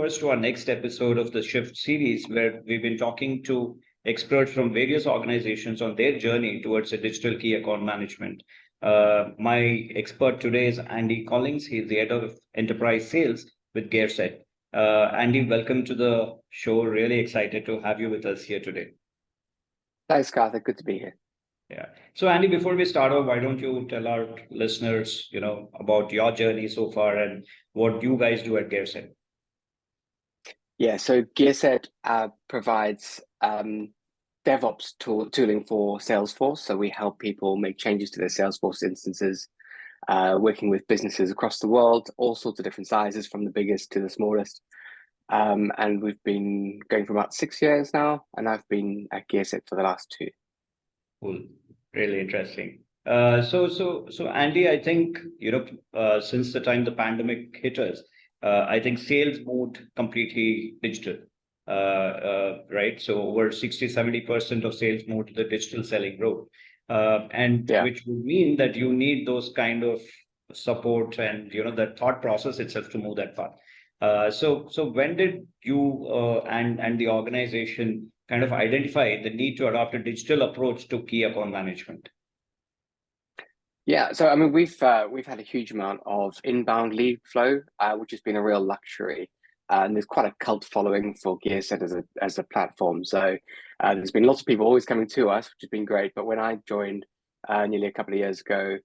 viewers to our next episode of the Shift series, where we've been talking to experts from various organizations on their journey towards a digital key account management. My expert today is Andy Collings. He's the head of enterprise sales with Gearset. Andy, welcome to the show. Really excited to have you with us here today. Thanks, Karthik. Good to be here. Yeah. So, Andy, before we start off, why don't you tell our listeners, about your journey so far and what you guys do at Gearset? Yeah, so Gearset provides DevOps tooling for Salesforce. So we help people make changes to their Salesforce instances, working with businesses across the world, all sorts of different sizes, from the biggest to the smallest. And we've been going for about 6 years now, and I've been at Gearset for the last 2. Cool. Really interesting. So Andy, I think, since the time the pandemic hit us, I think sales moved completely digital, right? So over 60-70% of sales moved to the digital selling road. Which would mean that you need those kind of support and, that thought process itself to move that path. So when did you and the organization kind of identify the need to adopt a digital approach to key account management? Yeah, so I mean, we've had a huge amount of inbound lead flow, which has been a real luxury, and there's quite a cult following for Gearset as a platform. So there's been lots of people always coming to us, which has been great. But when I joined nearly a couple of years ago,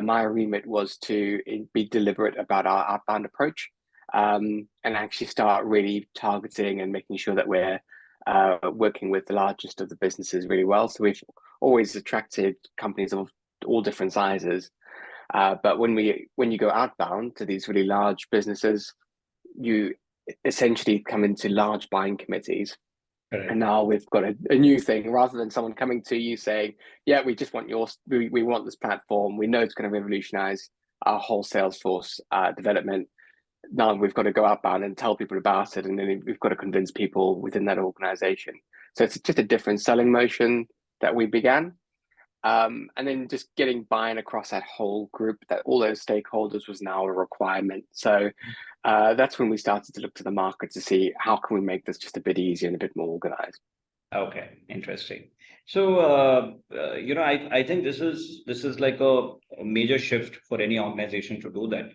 my remit was to be deliberate about our outbound approach, and actually start really targeting and making sure that we're working with the largest of the businesses really well. So we've always attracted companies of all different sizes, but when you go outbound to these really large businesses, you essentially come into large buying committees. Right. And now we've got a new thing. Rather than someone coming to you saying, yeah, we just want we want this platform, we know it's going to revolutionize our whole Salesforce development. Now we've got to go outbound and tell people about it, and then we've got to convince people within that organization. So it's just a different selling motion that we began. And then just getting buy-in across that whole group, that all those stakeholders, was now a requirement. So that's when we started to look to the market to see how can we make this just a bit easier and a bit more organized. Okay, interesting. So I think this is like a major shift for any organization to do that.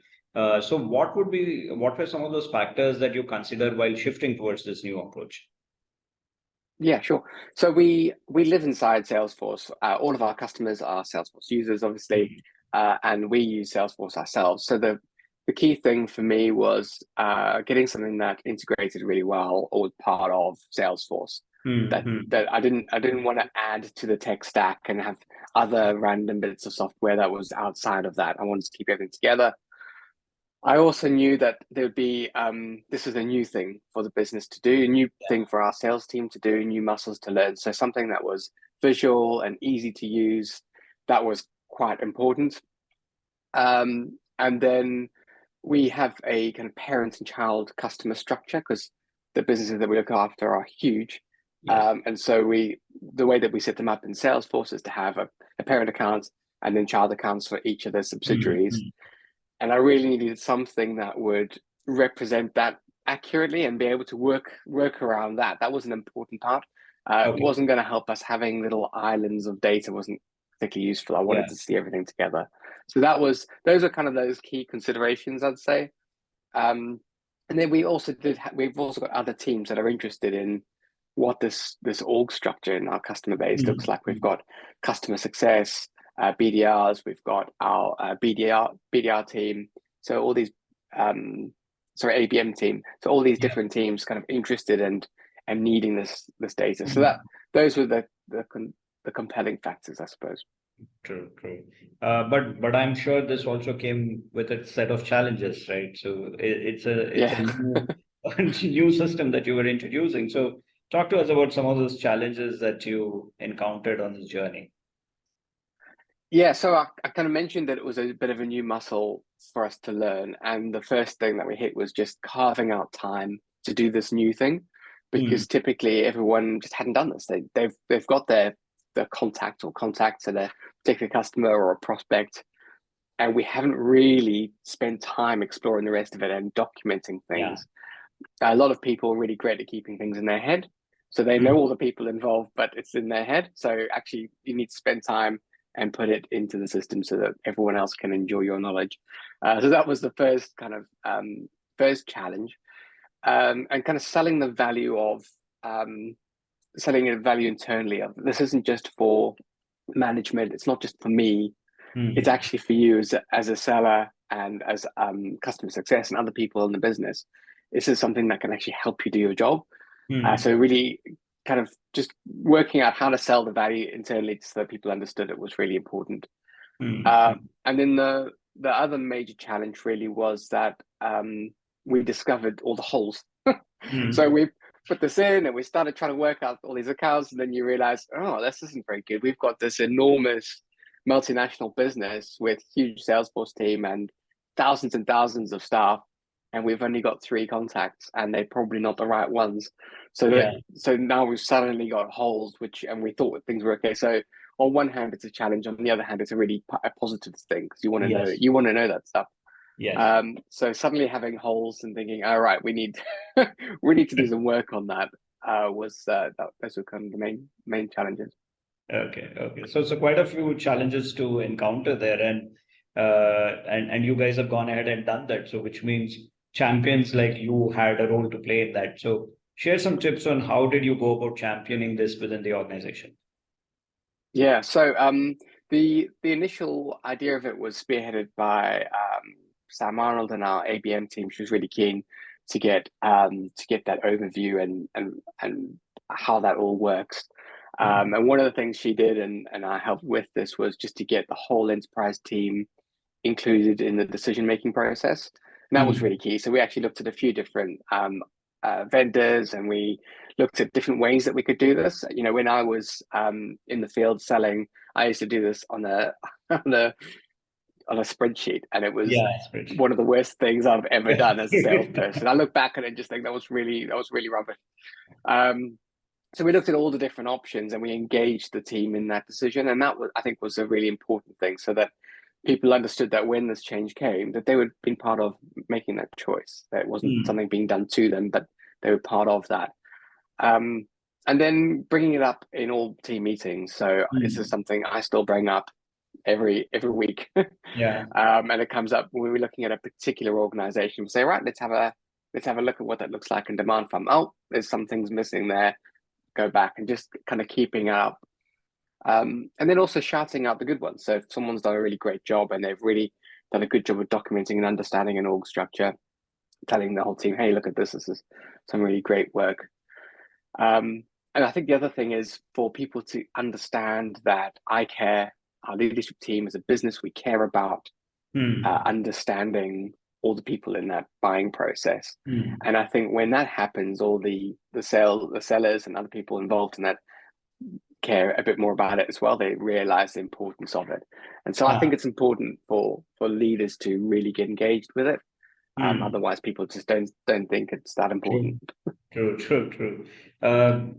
So what were some of those factors that you considered while shifting towards this new approach? Yeah, sure. So we live inside Salesforce. All of our customers are Salesforce users, obviously, and we use Salesforce ourselves. So the key thing for me was getting something that integrated really well or was part of Salesforce. That I didn't want to add to the tech stack and have other random bits of software that was outside of that. I wanted to keep everything together. I also knew that there would be, this is a new thing for the business to do, a new thing for our sales team to do, new muscles to learn. So something that was visual and easy to use, that was quite important. And then we have a kind of parent and child customer structure, because the businesses that we look after are huge. Yes. And so the way that we set them up in Salesforce is to have a parent account and then child accounts for each of the subsidiaries. And I really needed something that would represent that accurately and be able to work around that. That was an important part. It wasn't going to help us having little islands of data. Wasn't particularly useful. I wanted to see everything together. So those are kind of those key considerations, I'd say. And then we've also got other teams that are interested in what this org structure in our customer base looks like. We've got customer success, BDRs, we've got our BDR team, so all these ABM team, so all these different teams kind of interested and needing this data. So those were the compelling factors, I suppose. True. But I'm sure this also came with a set of challenges, right? So it's a new system that you were introducing. So talk to us about some of those challenges that you encountered on this journey. Yeah, so I kind of mentioned that it was a bit of a new muscle for us to learn. And the first thing that we hit was just carving out time to do this new thing, because typically everyone just hadn't done this. They've got their contact or contacts at a particular customer or a prospect, and we haven't really spent time exploring the rest of it and documenting things. A lot of people are really great at keeping things in their head. So they know all the people involved, but it's in their head. So actually, you need to spend time and put it into the system so that everyone else can enjoy your knowledge. So that was the first kind of first challenge, and kind of selling the value of selling a value internally of this isn't just for management. It's not just for me. It's actually for you as a seller and as customer success and other people in the business. This is something that can actually help you do your job. So really kind of just working out how to sell the value internally so that people understood it was really important. And then the other major challenge really was that we discovered all the holes. So we put this in and we started trying to work out all these accounts, and then you realize, oh, this isn't very good. We've got this enormous multinational business with huge Salesforce team and thousands of staff, and we've only got 3 contacts, and they're probably not the right ones. So so now we've suddenly got holes, and we thought things were okay. So on one hand, it's a challenge. On the other hand, it's a positive thing because you want to know that stuff. Yes. So suddenly having holes and thinking, all right, we need we need to do some work on that. Those were kind of the main challenges. Okay. So quite a few challenges to encounter there, and you guys have gone ahead and done that. So which means champions like you had a role to play in that. So share some tips on how did you go about championing this within the organization? Yeah. So the initial idea of it was spearheaded by Sam Arnold and our ABM team. She was really keen to get that overview and how that all works. And one of the things she did, and I helped with this, was just to get the whole enterprise team included in the decision-making process. And that was really key. So we actually looked at a few different vendors, and we looked at different ways that we could do this. You know, when I was in the field selling, I used to do this on a spreadsheet, and it was one of the worst things I've ever done as a salesperson. I look back at it and just think that was really rubbish. So we looked at all the different options and we engaged the team in that decision, and that I think was a really important thing, so that people understood that when this change came, that they would be part of making that choice. That it wasn't something being done to them, but they were part of that. And then bringing it up in all team meetings. So this is something I still bring up every week. And it comes up when we're looking at a particular organization. We say, right, let's have a look at what that looks like in DemandFarm. Oh, there's some things missing there. Go back and just kind of keeping up. And then also shouting out the good ones. So if someone's done a really great job and they've really done a good job of documenting and understanding an org structure, telling the whole team, hey, look at this is some really great work. And I think the other thing is for people to understand that I care, our leadership team as a business, we care about understanding all the people in that buying process. And I think when that happens, all the sellers and other people involved in that care a bit more about it as well. They realize the importance of it. And so I think it's important for leaders to really get engaged with it. Otherwise people just don't think it's that important. True.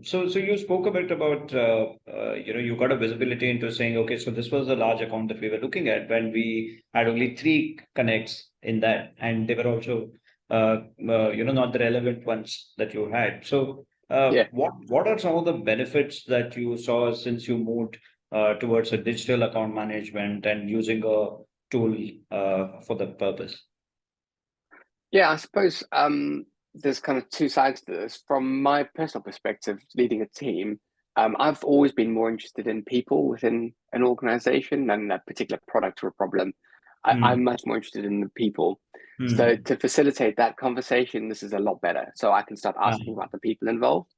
So you spoke a bit about you got a visibility into saying, okay, so this was a large account that we were looking at when we had only 3 connects in that, and they were also not the relevant ones that you had. So what are some of the benefits that you saw since you moved towards a digital account management and using a tool for that purpose? Yeah, I suppose there's kind of 2 sides to this. From my personal perspective, leading a team, I've always been more interested in people within an organization than a particular product or a problem. I'm much more interested in the people. So to facilitate that conversation, this is a lot better. So I can start asking about the people involved.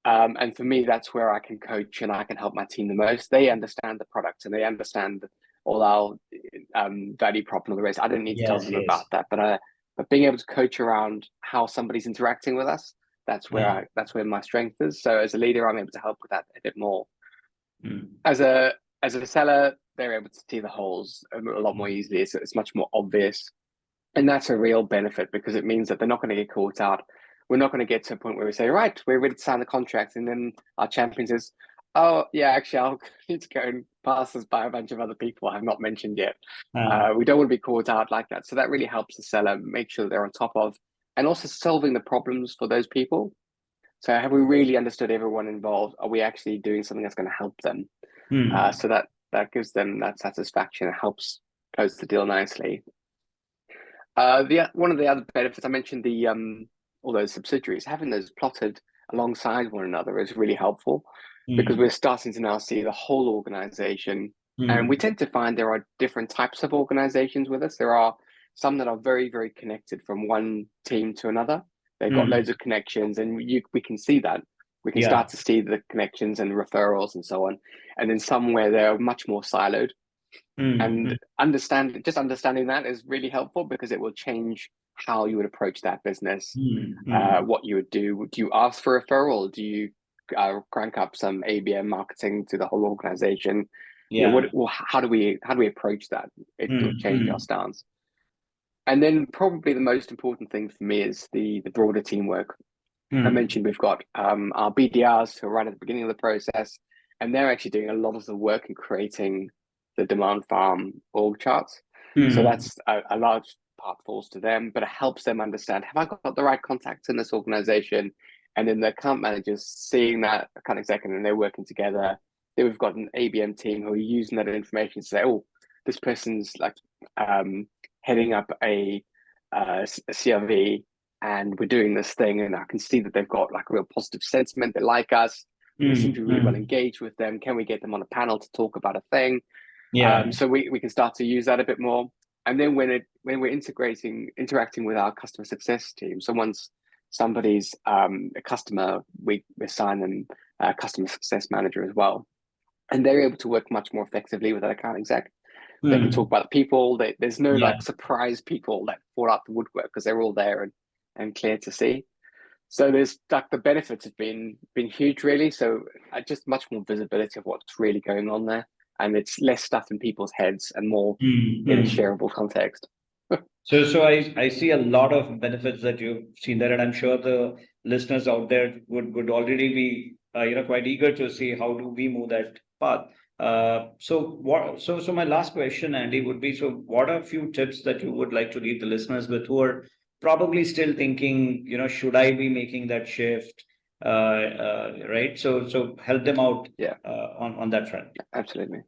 And for me, that's where I can coach and I can help my team the most. They understand the product and they understand all our value prop and all the rest. I don't need to tell them about that, but being able to coach around how somebody's interacting with us, that's where my strength is. So as a leader, I'm able to help with that a bit more. As a seller, they're able to see the holes a lot more easily. So it's much more obvious. And that's a real benefit because it means that they're not going to get caught out. We're not going to get to a point where we say, right, we're ready to sign the contract. And then our champion says, oh, yeah, actually, I'll need to go and pass this by a bunch of other people I have not mentioned yet. We don't want to be caught out like that. So that really helps the seller make sure they're on top of and also solving the problems for those people. So have we really understood everyone involved? Are we actually doing something that's going to help them? So that gives them that satisfaction. It helps close the deal nicely. One of the other benefits I mentioned, the all those subsidiaries, having those plotted alongside one another is really helpful, because we're starting to now see the whole organization. And we tend to find there are different types of organizations with us. There are some that are very, very connected from one team to another. They've got loads of connections, and we can see that. We can start to see the connections and referrals and so on. And then some where they're much more siloed. And understanding that is really helpful, because it will change how you would approach that business. What you would do. Do you ask for a referral? Do you crank up some ABM marketing to the whole organization? How do we approach that? It will change our stance. And then probably the most important thing for me is the broader teamwork. I mentioned we've got our BDRs who are right at the beginning of the process, and they're actually doing a lot of the work in creating the DemandFarm org charts. So that's a large part falls to them, but it helps them understand, have I got the right contacts in this organization? And then the account managers seeing that account executive, and they're working together. Then we've got an ABM team who are using that information to say, oh, this person's like heading up a CRV, and we're doing this thing, and I can see that they've got like a real positive sentiment. They like us. We seem to be really well engaged with them. Can we get them on a panel to talk about a thing? So we can start to use that a bit more. And then when we're interacting with our customer success team, so once somebody's a customer, we assign them a customer success manager as well, and they're able to work much more effectively with that account exec. They can talk about the people. There's no like surprise people that fall out the woodwork, because they're all there and clear to see. So there's like the benefits have been huge, really. So just much more visibility of what's really going on there, and it's less stuff in people's heads and more in a shareable context. So I see a lot of benefits that you've seen there, and I'm sure the listeners out there would already be quite eager to see how do we move that path. So my last question, Andy, would be, so what are a few tips that you would like to leave the listeners with, who are probably still thinking, should I be making that shift? Right. So help them out on that front. Absolutely.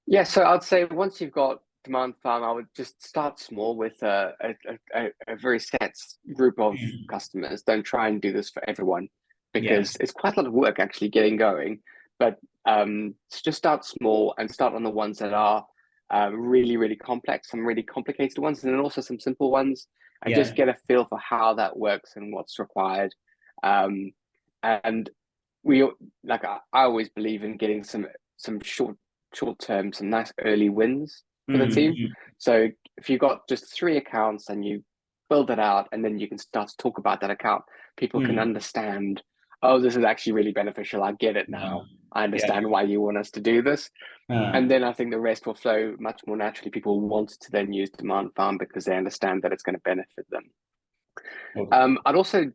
Yeah. So I'd say once you've got DemandFarm, I would just start small with a very set group of customers. Don't try and do this for everyone, because it's quite a lot of work actually getting going. But just start small and start on the ones that are really, really complex, some really complicated ones, and then also some simple ones, and just get a feel for how that works and what's required. And we I always believe in getting some short term, some nice early wins for the team. So if you've got just 3 accounts and you build it out, and then you can start to talk about that account, people can understand, oh, this is actually really beneficial. I get it now. I understand why you want us to do this. And then I think the rest will flow much more naturally. People want to then use DemandFarm because they understand that it's going to benefit them. I'd also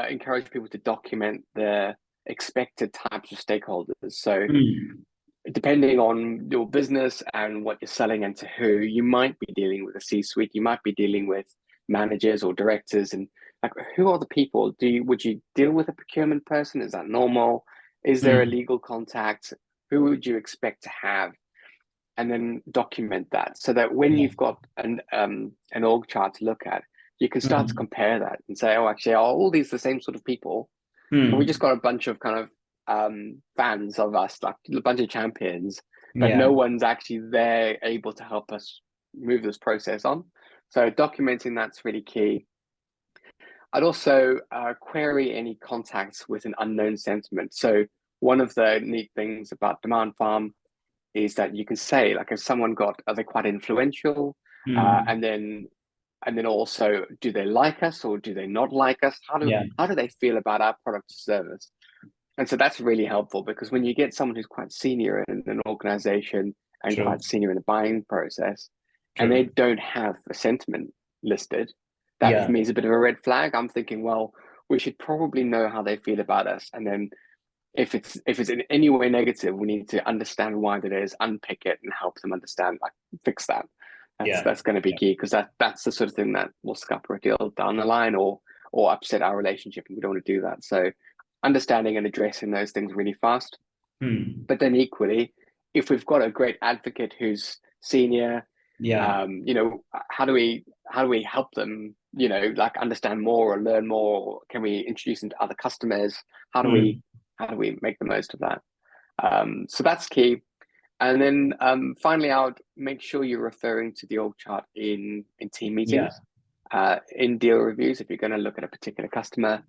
encourage people to document their expected types of stakeholders. So depending on your business and what you're selling and to who, you might be dealing with a C-suite, you might be dealing with managers or directors, and like, who are the people? Would you deal with a procurement person? Is that normal? Is there a legal contact? Who would you expect to have? And then document that, so that when you've got an org chart to look at, you can start to compare that and say, oh, actually, are all these the same sort of people? We just got a bunch of kind of fans of us, like a bunch of champions, but no one's actually there able to help us move this process on. So documenting that's really key. I'd also query any contacts with an unknown sentiment. So one of the neat things about DemandFarm is that you can say, like, if someone are they quite influential? And then also, do they like us or do they not like us? How do they feel about our product or service? And so that's really helpful, because when you get someone who's quite senior in an organization and quite senior in the buying process, and they don't have a sentiment listed, that for me is a bit of a red flag. I'm thinking, well, we should probably know how they feel about us. And then if it's in any way negative, we need to understand why that is, unpick it, and help them understand, like, fix that. That's going to be key, because that's the sort of thing that will scupper a deal down the line or upset our relationship, and we don't want to do that. So understanding and addressing those things really fast. But then equally, if we've got a great advocate who's senior, you know, how do we help them, you know, like understand more or learn more? Can we introduce them to other customers? How do we make the most of that? So that's key. And then finally, I would make sure you're referring to the org chart in team meetings, in deal reviews. If you're going to look at a particular customer,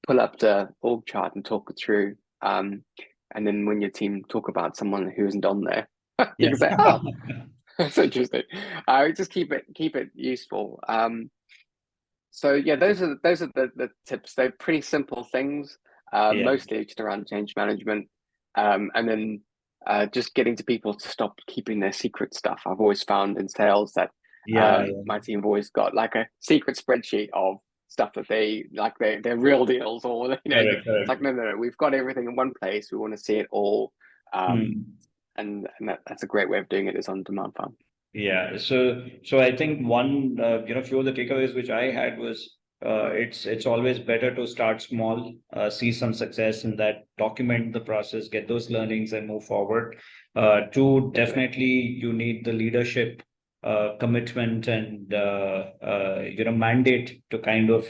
pull up the org chart and talk it through. And then when your team talk about someone who isn't on there, you can say, "Oh, that's interesting." Just keep it useful. So yeah, those are the tips. They're pretty simple things, mostly just around change management, and then just getting to people to stop keeping their secret stuff. I've always found in sales that my team have always got like a secret spreadsheet of stuff that they like their real deals, or you know, it's like no, we've got everything in one place. We want to see it all, and that's a great way of doing it is on DemandFarm. Yeah, so I think one few of the takeaways which I had was it's always better to start small, see some success in that, document the process, get those learnings, and move forward. Two, definitely you need the leadership, commitment, and mandate to kind of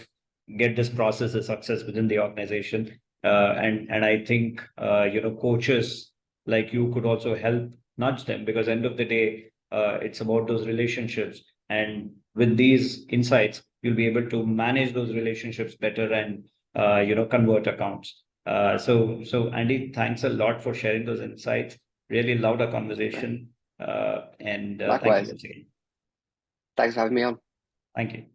get this process a success within the organization. And I think coaches like you could also help nudge them, because end of the day, it's about those relationships, and with these insights you'll be able to manage those relationships better and convert accounts. So Andy, thanks a lot for sharing those insights. Really loved our conversation, and Likewise. thank you once again. Thanks for having me on. Thank you.